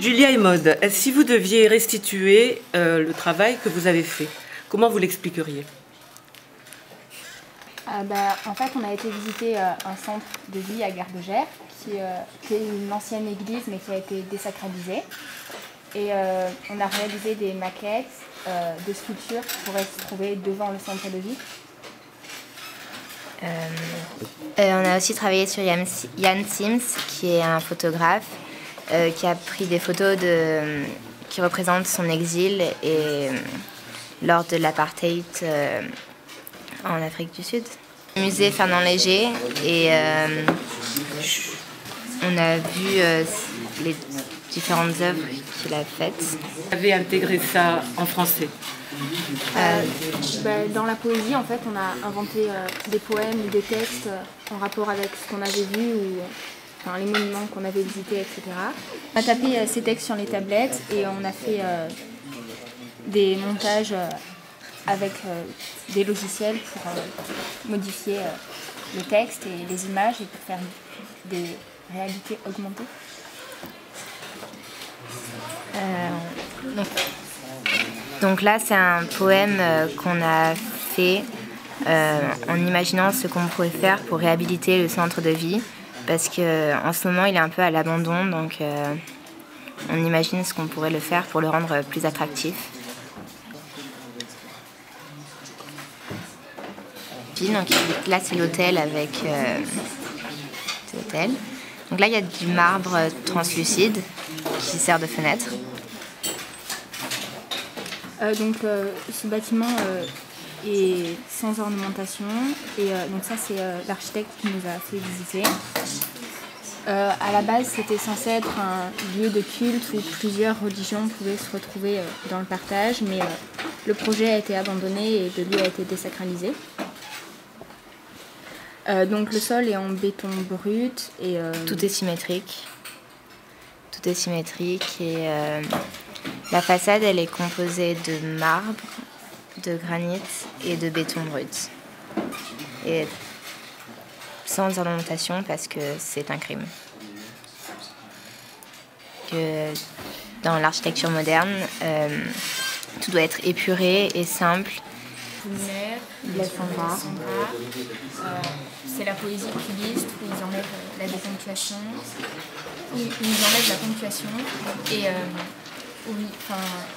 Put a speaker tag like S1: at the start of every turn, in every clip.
S1: Julia et Maud, si vous deviez restituer le travail que vous avez fait, comment vous l'expliqueriez?
S2: En fait, on a été visiter un centre de vie à Gare-de-Gers, qui est une ancienne église, mais qui a été désacralisée. Et on a réalisé des maquettes de sculptures qui pourraient se trouver devant le centre de vie.
S3: On a aussi travaillé sur Jan Sims, qui est un photographe qui a pris des photos qui représentent son exil et lors de l'apartheid en Afrique du Sud. Le musée Fernand Léger, et on a vu les différentes œuvres qu'il a faites.
S1: Vous avez intégré ça en français?
S2: Dans la poésie, en fait, on a inventé des poèmes ou des textes en rapport avec ce qu'on avait vu ou les monuments qu'on avait visités, etc. On a tapé ces textes sur les tablettes et on a fait des montages avec des logiciels pour modifier le texte et les images et pour faire des réalités augmentées.
S3: Donc là, c'est un poème qu'on a fait en imaginant ce qu'on pourrait faire pour réhabiliter le centre de vie, parce qu'en ce moment, il est un peu à l'abandon, donc on imagine ce qu'on pourrait le faire pour le rendre plus attractif. Donc là, c'est l'hôtel avec l'hôtel. Donc là, il y a du marbre translucide qui sert de fenêtre.
S2: Ce bâtiment est sans ornementation et donc ça c'est l'architecte qui nous a fait visiter. À la base c'était censé être un lieu de culte où plusieurs religions pouvaient se retrouver dans le partage, mais le projet a été abandonné et le lieu a été désacralisé. Donc le sol est en béton brut et
S3: tout est symétrique. Tout est symétrique et la façade, elle est composée de marbre, de granit et de béton brut. Et sans ornementation parce que c'est un crime. Que dans l'architecture moderne, tout doit être épuré et simple.
S2: C'est la poésie cubiste où ils enlèvent la déponctuation, et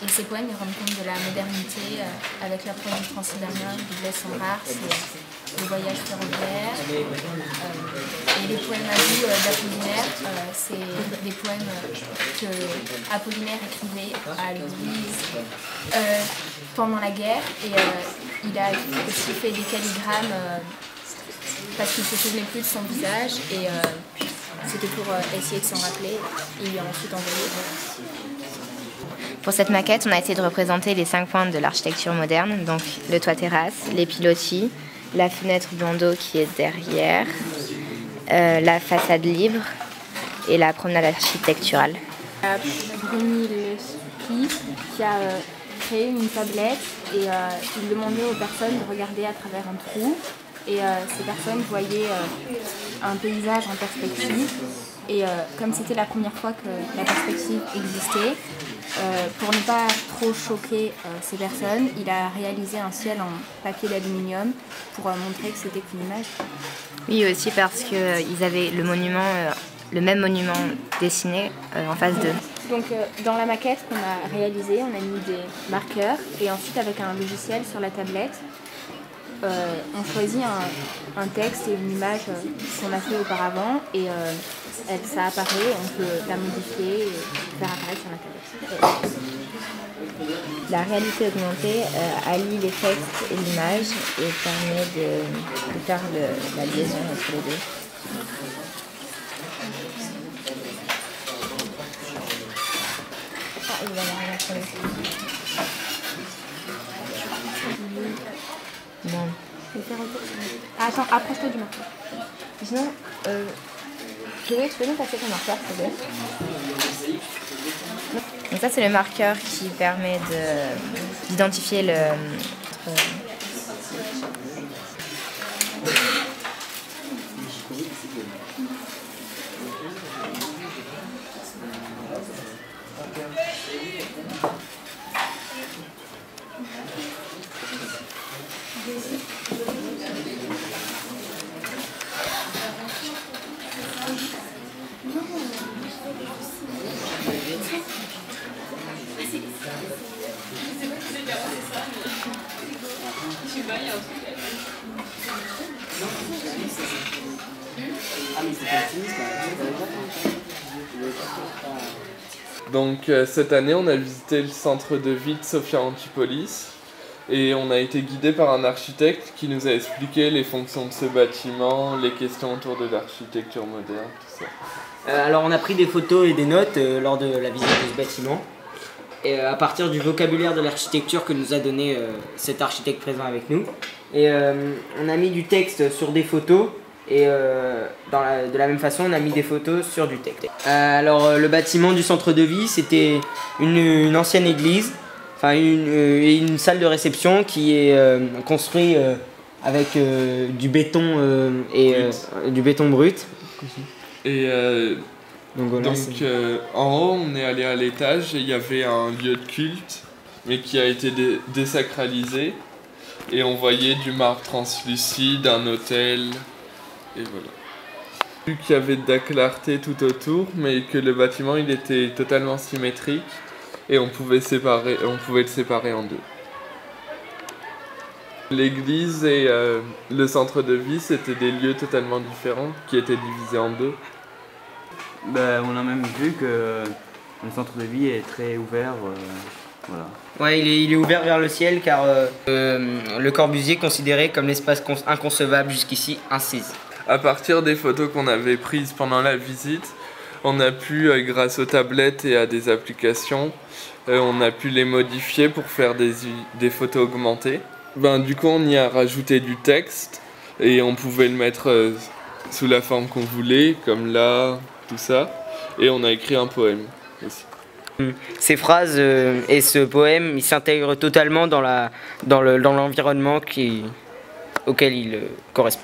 S2: ces poèmes ils rendent compte de la modernité avec la poésie transsibérienne du Blaise Cendrars, c'est le voyage ferroviaire, et les poèmes à vous d'Apollinaire, c'est des poèmes que Apollinaire écrivait à l'église pendant la guerre, et il a aussi fait des calligrammes parce qu'il ne se souvenait plus de son visage, et c'était pour essayer de s'en rappeler, et il lui a ensuite envoyé.
S3: Pour cette maquette, on a essayé de représenter les 5 pointes de l'architecture moderne, donc le toit terrasse, les pilotis, la fenêtre bandeau qui est derrière, la façade libre et la promenade architecturale.
S2: Brunelleschi qui a créé une tablette et il demandait aux personnes de regarder à travers un trou, et ces personnes voyaient un paysage en perspective, et comme c'était la première fois que la perspective existait, pour ne pas trop choquer ces personnes, il a réalisé un ciel en papier d'aluminium pour montrer que c'était qu'une image.
S3: Oui, aussi parce qu'ils avaient le même monument dessiné en face d'eux.
S2: Donc dans la maquette qu'on a réalisée, on a mis des marqueurs, et ensuite avec un logiciel sur la tablette, on choisit un texte et une image qu'on a fait auparavant, et ça apparaît, on peut la modifier et faire apparaître sur la tablette.
S3: La réalité augmentée allie les textes et l'image et permet de faire la liaison entre les deux. Ah, il va y avoir rien sur le site. Non.
S2: Attends, approche-toi du marqueur.
S3: Sinon, Chloé, tu peux nous passer ton marqueur, s'il te plaît? Donc ça, c'est le marqueur qui permet d'identifier le...
S4: Donc cette année, on a visité le centre de vie de Sophia Antipolis et on a été guidé par un architecte qui nous a expliqué les fonctions de ce bâtiment, les questions autour de l'architecture moderne, tout ça.
S5: Alors on a pris des photos et des notes lors de la visite de ce bâtiment. Et à partir du vocabulaire de l'architecture que nous a donné cet architecte présent avec nous. Et on a mis du texte sur des photos et de la même façon on a mis des photos sur du texte. Alors le bâtiment du centre de vie c'était une ancienne église, enfin une salle de réception qui est construite avec du béton et du béton brut.
S4: Et Donc en haut, on est allé à l'étage et il y avait un lieu de culte, mais qui a été désacralisé. Et on voyait du marbre translucide, un autel, et voilà. Vu qu'il y avait de la clarté tout autour, mais que le bâtiment il était totalement symétrique, et on pouvait le séparer en deux. L'église et le centre de vie, c'était des lieux totalement différents, qui étaient divisés en deux.
S6: On a même vu que le centre de vie est très ouvert. Voilà.
S5: Ouais, il est ouvert vers le ciel car Le Corbusier considéré comme l'espace inconcevable jusqu'ici insaisi.
S4: À partir des photos qu'on avait prises pendant la visite, on a pu, grâce aux tablettes et à des applications, on a pu les modifier pour faire des photos augmentées. Du coup, on y a rajouté du texte et on pouvait le mettre sous la forme qu'on voulait, comme là, tout ça. Et on a écrit un poème aussi.
S5: Ces phrases et ce poème, ils s'intègrent totalement dans l'environnement auquel il correspond.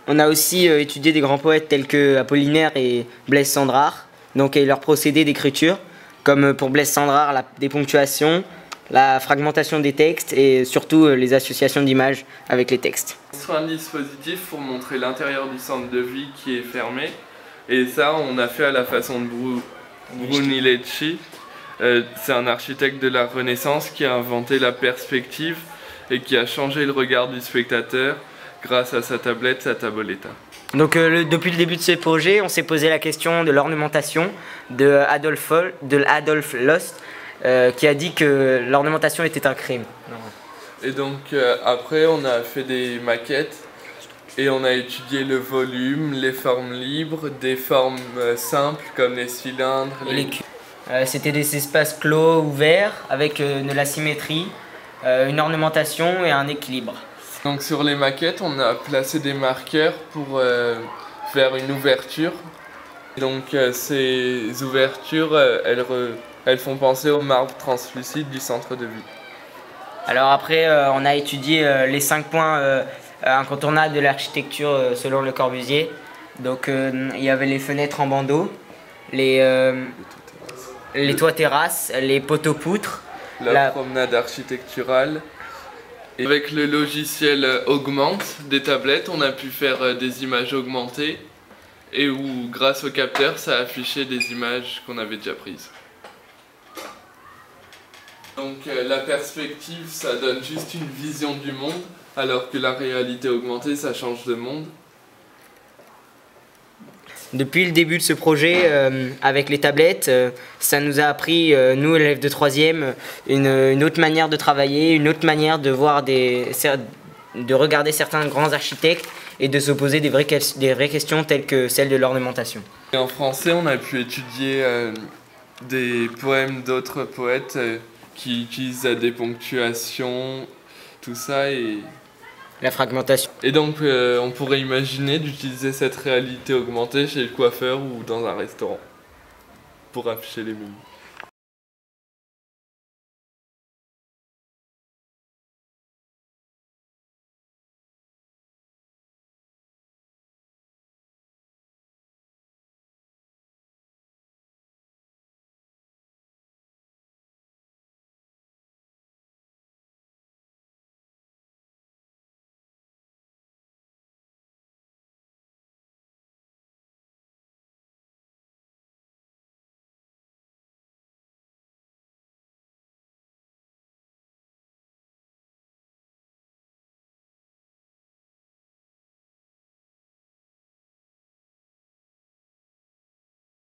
S5: On a aussi étudié des grands poètes tels que Apollinaire et Blaise Cendrars, et leur procédé d'écriture, comme pour Blaise Cendrars, des ponctuations, la fragmentation des textes et surtout les associations d'images avec les textes.
S4: C'est un dispositif pour montrer l'intérieur du centre de vie qui est fermé, et ça on a fait à la façon de Brunelleschi. C'est un architecte de la Renaissance qui a inventé la perspective et qui a changé le regard du spectateur grâce à sa tablette, sa tavoletta.
S5: Donc depuis le début de ce projet, on s'est posé la question de l'ornementation de Adolf Lost, qui a dit que l'ornementation était un crime.
S4: Et donc après on a fait des maquettes et on a étudié le volume, les formes libres, des formes simples comme les cylindres.
S5: Les cubes. C'était des espaces clos, ouverts, avec de la symétrie, une ornementation et un équilibre.
S4: Donc sur les maquettes, on a placé des marqueurs pour faire une ouverture. Donc ces ouvertures, elles font penser au marbre translucide du centre de vie.
S5: Alors après, on a étudié les 5 points incontournables de l'architecture selon Le Corbusier. Donc il y avait les fenêtres en bandeau, les toits terrasses, les poteaux-poutres,
S4: la promenade architecturale. Et avec le logiciel Augmente des tablettes, on a pu faire des images augmentées et où, grâce au capteur, ça affichait des images qu'on avait déjà prises. Donc la perspective, ça donne juste une vision du monde, alors que la réalité augmentée, ça change de monde.
S5: Depuis le début de ce projet, avec les tablettes, ça nous a appris, nous élèves de 3e, une autre manière de travailler, une autre manière de voir de regarder certains grands architectes et de se poser des vraies questions telles que celle de l'ornementation.
S4: En français, on a pu étudier des poèmes d'autres poètes qui utilisent des ponctuations, tout ça et...
S5: La fragmentation.
S4: Et donc on pourrait imaginer d'utiliser cette réalité augmentée chez le coiffeur ou dans un restaurant pour afficher les menus.